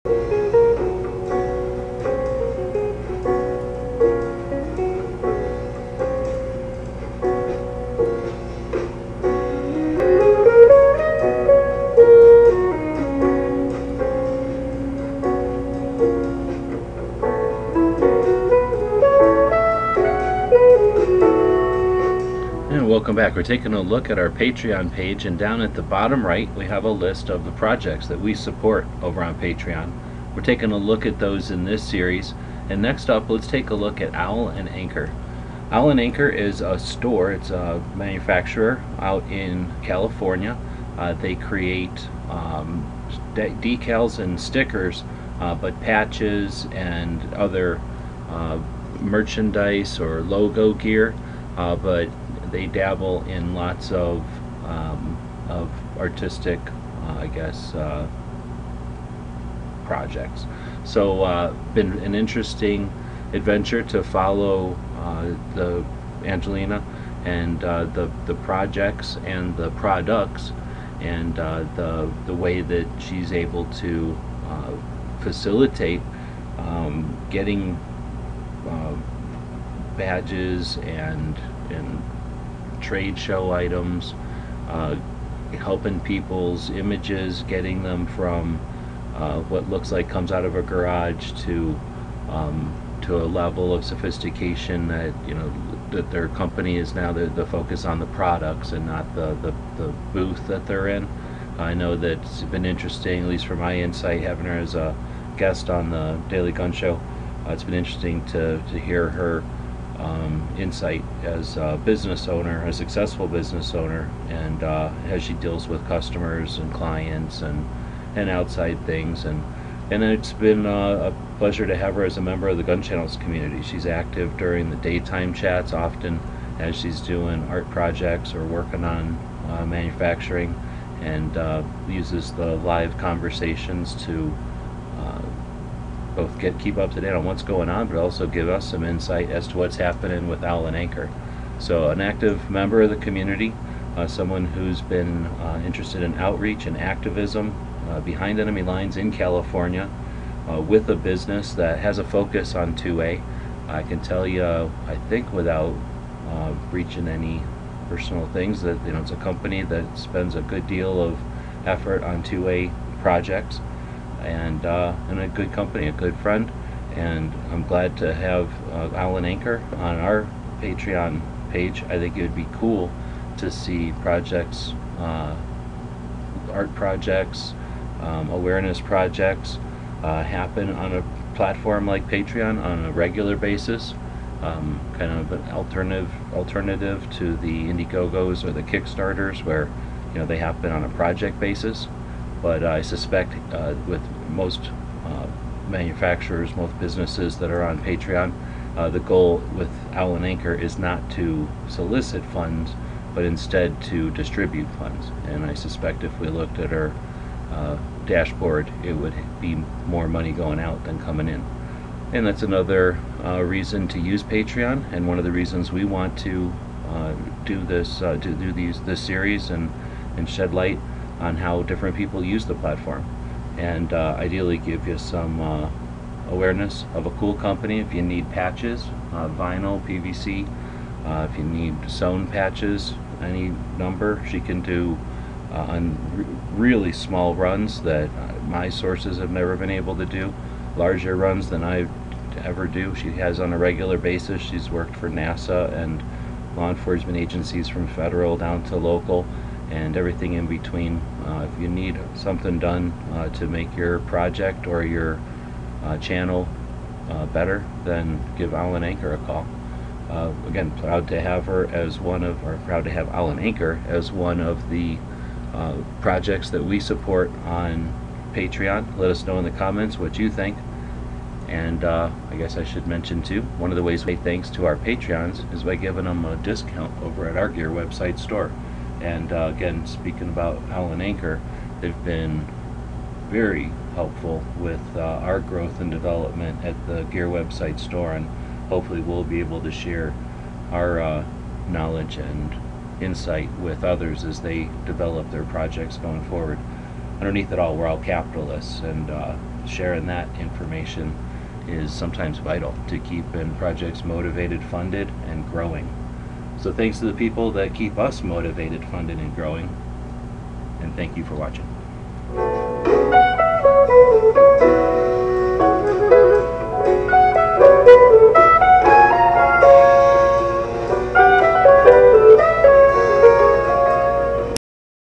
And welcome back. We're taking a look at our Patreon page, and down at the bottom right we have a list of the projects that we support over on Patreon. We're taking a look at those in this series, and next up let's take a look at Owl and Anchor. Owl and Anchor is a store, it's a manufacturer out in California. They create decals and stickers, but patches and other merchandise or logo gear, but they dabble in lots of artistic, projects. So been an interesting adventure to follow the Angelina and the projects and the products, and the way that she's able to facilitate getting badges and trade show items, helping people's images, getting them from what looks like comes out of a garage to a level of sophistication that that their company is now the focus on the products and not the booth that they're in. I know that it's been interesting, at least from my insight, having her as a guest on the Daily Gun Show. It's been interesting to hear her insight as a business owner, a successful business owner, and as she deals with customers and clients and outside things, and it's been a pleasure to have her as a member of the Gun Channels community. She's active during the daytime chats, often as she's doing art projects or working on manufacturing, and uses the live conversations to both keep up to date on what's going on, but also give us some insight as to what's happening with Owl and Anchor. So an active member of the community, someone who's been interested in outreach and activism behind enemy lines in California, with a business that has a focus on 2A. I can tell you, I think without breaching any personal things, that it's a company that spends a good deal of effort on 2A projects, and a good company, a good friend, and I'm glad to have Owl and Anchor on our Patreon page. I think it would be cool to see projects, art projects, awareness projects happen on a platform like Patreon on a regular basis, kind of an alternative to the Indiegogos or the Kickstarters, where they happen on a project basis. But I suspect with most manufacturers, most businesses that are on Patreon, the goal with Owl and Anchor is not to solicit funds, but instead to distribute funds. And I suspect if we looked at our dashboard, it would be more money going out than coming in. And that's another reason to use Patreon, and one of the reasons we want to do this series and shed light on how different people use the platform, and ideally give you some awareness of a cool company. If you need patches, vinyl, PVC, if you need sewn patches, any number, she can do on really small runs that my sources have never been able to do, larger runs than I ever do. She has on a regular basis. She's worked for NASA and law enforcement agencies, from federal down to local, and everything in between. If you need something done to make your project or your channel better, then give Owl and Anchor a call. Again, proud to have Owl and Anchor as one of the projects that we support on Patreon. Let us know in the comments what you think. And I guess I should mention too, one of the ways we say thanks to our Patreons is by giving them a discount over at our Gear website store. And again, speaking about Owl and Anchor, they've been very helpful with our growth and development at the Gear website store, and hopefully we'll be able to share our knowledge and insight with others as they develop their projects going forward. Underneath it all, we're all capitalists, and sharing that information is sometimes vital to keeping projects motivated, funded, and growing. So thanks to the people that keep us motivated, funded, and growing, and thank you for watching.